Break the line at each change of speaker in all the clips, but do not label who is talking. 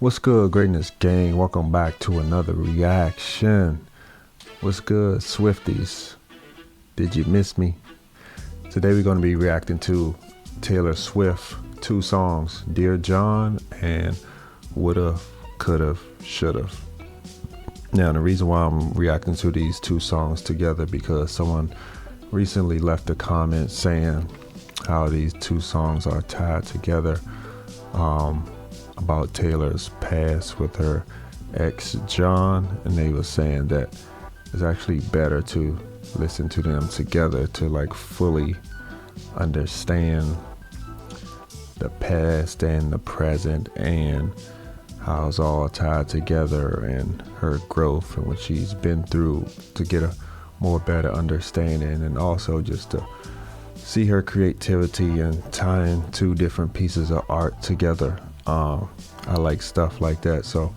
What's good, greatness gang? Welcome back to another reaction. What's good, Swifties? Did you miss me? Today we're going to be reacting to Taylor Swift, two songs, Dear John and Would've, Could've, Should've. Now the reason why I'm reacting to these two songs together because someone recently left a comment saying how these two songs are tied together, about Taylor's past with her ex John, and they were saying that it's actually better to listen to them together to like fully understand the past and the present and how it's all tied together and her growth and what she's been through to get a more better understanding, and also just to see her creativity and tying two different pieces of art together. I like stuff like that. So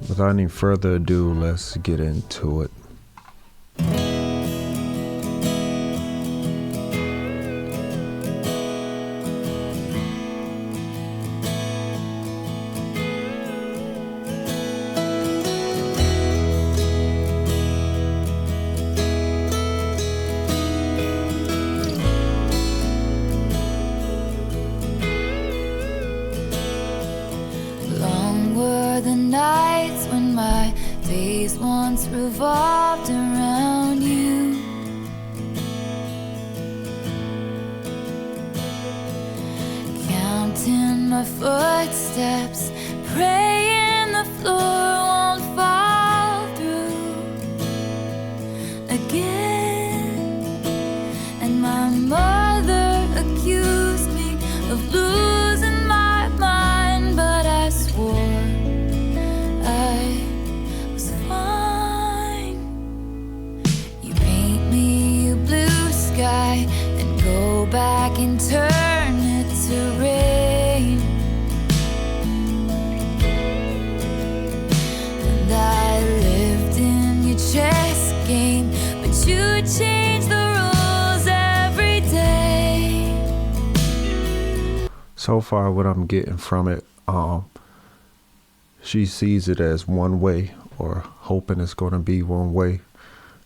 without any further ado, let's get into it.
The nights when my days once revolved around you, counting my footsteps, praying the floor won't fall through again. And my mother accused me of losing my mind, but I swore and go back and turn it to rain. And I lived in your chess game, but you changed the rules every day.
So far what I'm getting from it, she sees it as one way, or hoping it's going to be one way,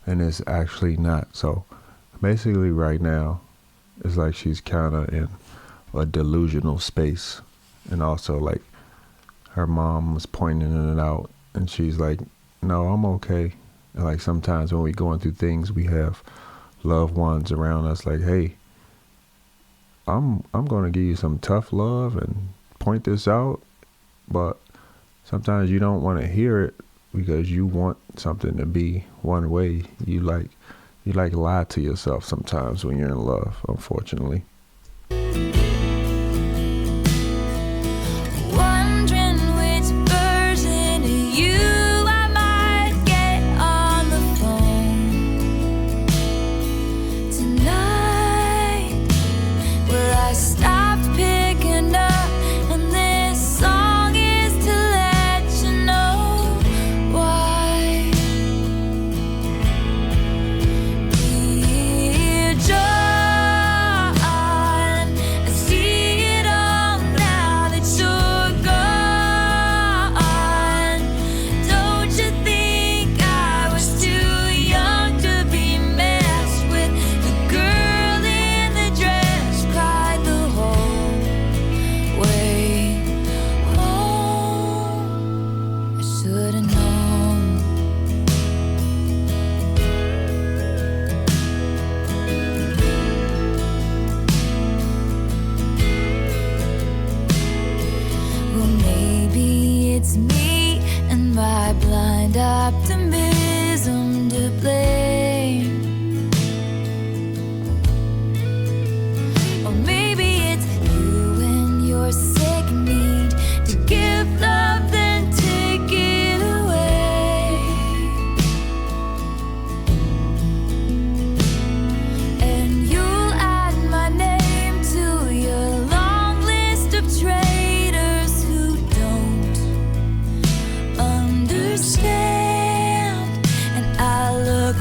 and it's actually not. So basically right now it's like she's kind of in a delusional space, and also like her mom was pointing it out and she's like, no, I'm okay. And like sometimes when we're going through things, we have loved ones around us like, hey, I'm going to give you some tough love and point this out, but sometimes you don't want to hear it because you want something to be one way. You lie to yourself sometimes when you're in love, unfortunately.
Wondering which version of you I might get on the phone tonight. Well, I stopped picking up, and this song is to let you know why. It's me and my blind optimism to blame. Or maybe it's you and your sick need to give love, then take it away. And you'll add my name to your long list of traitors who don't understand. And I look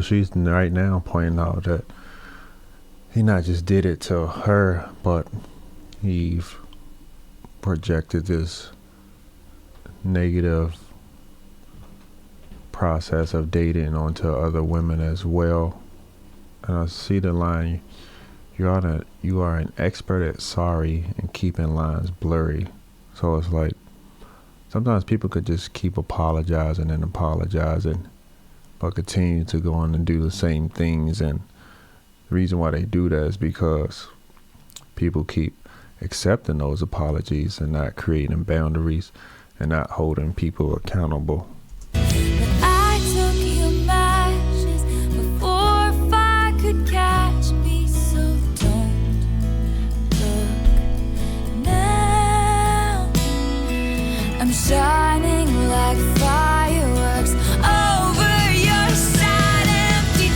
she's right now pointing out that he not just did it to her, but he projected this negative process of dating onto other women as well. And I see the line, you are an expert at sorry and keeping lines blurry. So it's like sometimes people could just keep apologizing and apologizing, but continue to go on and do the same things. And the reason why they do that is because people keep accepting those apologies and not creating boundaries and not holding people accountable.
I took your matches before fire could catch me, so don't look now. I'm shining like fireworks over your sad, empty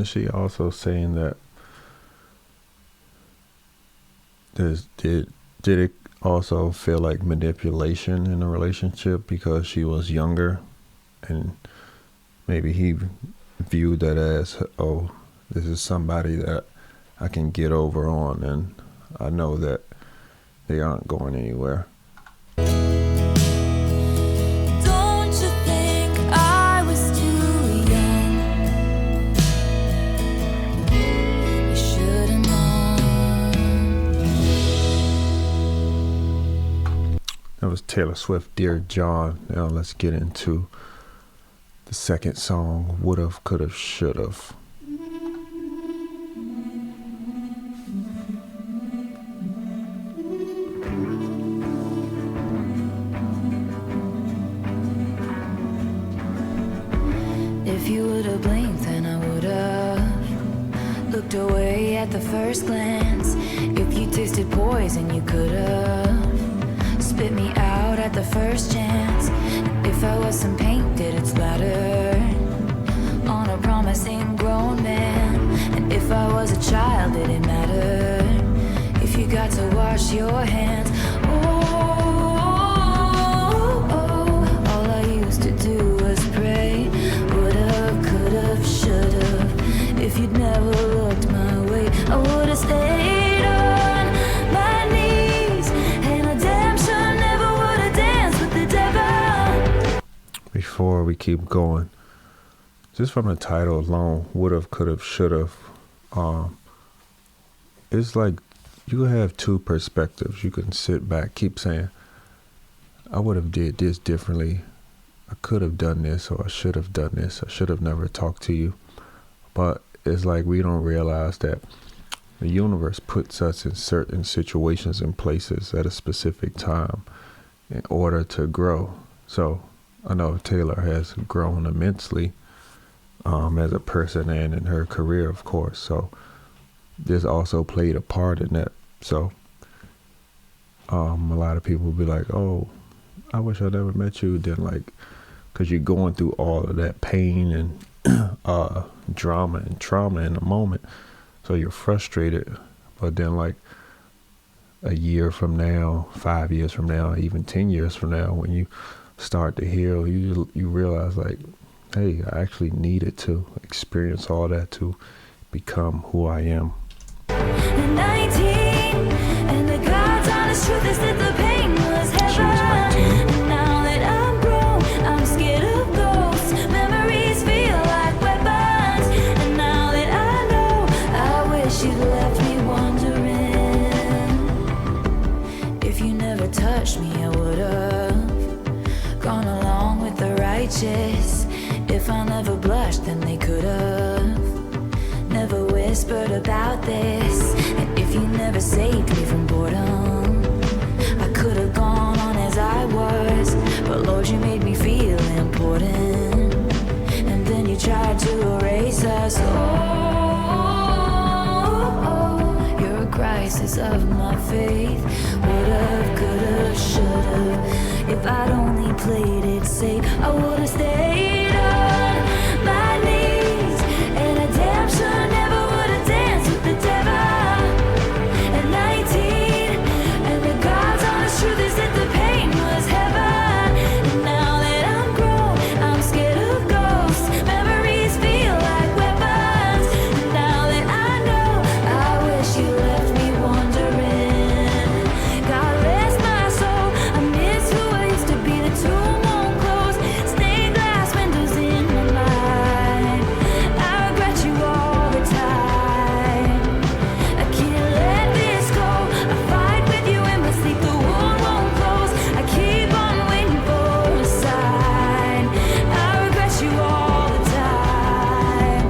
She also saying that did it also feel like manipulation in a relationship because she was younger, and maybe he viewed that as, oh, this is somebody that I can get over on, and I know that they aren't going anywhere. That was Taylor Swift, Dear John. Now let's get into the second song, Would've, Could've, Should've.
If you would've blinked, then I would've looked away at the first glance. If you tasted poison, you could've spit me out at the first chance. If I was some paint, did it splatter on a promising grown man? And if I was a child, did it matter if you got to wash your hands? All I used to do was pray. Would've, could've, should've. If you'd never looked my way, I would've stayed on my knees, and I damn sure never would've danced with the devil.
Before we keep going, just from the title alone, Would've, Could've, Should've, it's like you have two perspectives. You can sit back, keep saying, I would have did this differently. I could have done this, or I should have done this. I should have never talked to you. But it's like we don't realize that the universe puts us in certain situations and places at a specific time in order to grow. So I know Taylor has grown immensely as a person and in her career, of course. So this also played a part in that. So a lot of people will be like, oh, I wish I never met you. Then like, because you're going through all of that pain and drama and trauma in the moment. So you're frustrated. But then like a year from now, 5 years from now, even 10 years from now, when you start to heal, you realize like, hey, I actually needed to experience all that to become who I am.
19, and the God's honest truth is that the pain was heaven.
She was 19.
Now that I'm grown, I'm scared of ghosts. Memories feel like weapons. And now that I know, I wish you'd left me wondering. If you never touched me, I would've gone along with the righteous. If I never blushed, then they could've never whispered about this. And if you never saved me from boredom, I could have gone on as I was. But Lord, you made me feel important, and then you tried to erase us. Oh, you're a crisis of my faith. Would've, could've, should've. If I'd only played it safe, I would've stayed on my knees. And a damn sure never would've danced with the devil. At 19, and the God's honest truth is that the pain was heaven. And now that I'm grown, I'm scared of ghosts. Memories feel like weapons. And now that I know, I wish you left me wondering. God rest my soul, I miss who I used to be. The tomb won't close, stained glass windows in my mind. I regret you all the time. I can't let this go. I fight with you in my sleep, the wound won't close. I keep on waiting for a sign. I regret you all the time.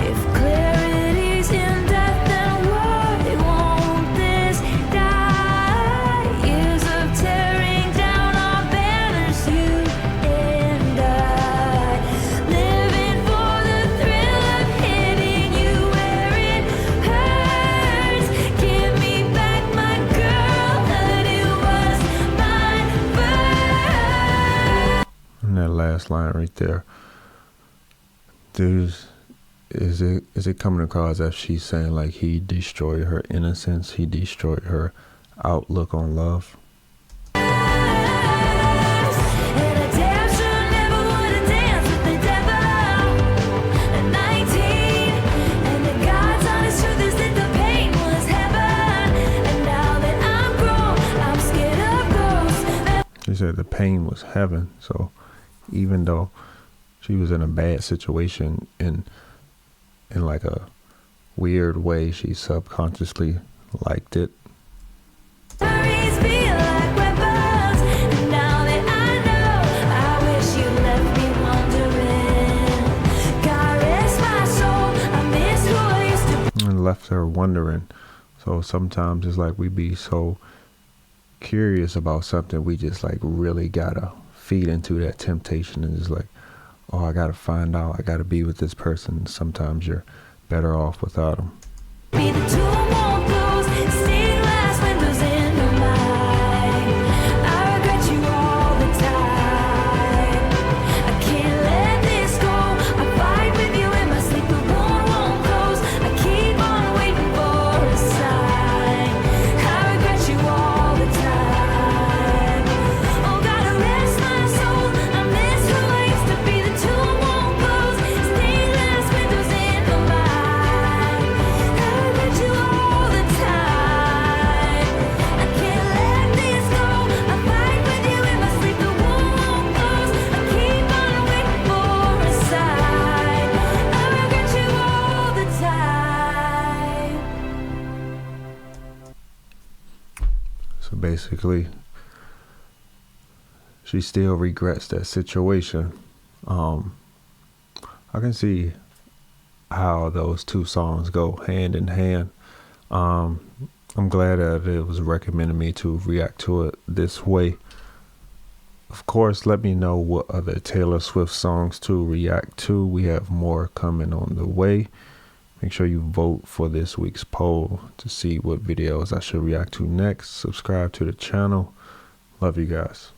If clarity's in death, then why won't this die? Years of tearing down our banners, you and I. Living for the thrill of hitting you where it hurts. Give me back my girlhood, it was mine first.
And that last line right there, is it coming across as she's saying like he destroyed her innocence, he destroyed her outlook on love?
And a damn sure never would've danced with the devil. At 19, and the God's honest truth is that the pain was heaven. And now that I'm grown, I'm scared of ghosts.
She said the pain was heaven. So even though she was in a bad situation, in like a weird way, she subconsciously liked it.
Memories feel like weapons. And now that I know, I wish you left me wondering. God rest my soul, I miss who I used to be.
And left her wondering. So sometimes it's like we be so curious about something, we just like really gotta feed into that temptation and just like, oh, I gotta find out, I gotta be with this person. Sometimes you're better off without them.
Be the tomb won't close, stained glass windows in my mind. I regret you all the time. I can't let this go. I fight with you in my sleep, the wound won't close. I keep on waiting for a sign. I regret you all the time. Oh, gotta rest my soul, I miss who I used to be. The tomb won't close, stained glass windows in my mind. I regret you all the time. I can't let this go. I fight with you in my sleep, the wound won't close. I keep on waiting for a sign. I regret you all the time.
So basically, she still regrets that situation. I can see how those two songs go hand in hand. I'm glad that it was recommended me to react to it this way. Of course, let me know what other Taylor Swift songs to react to. We have more coming on the way. Make sure you vote for this week's poll to see what videos I should react to next. Subscribe to the channel. Love you guys.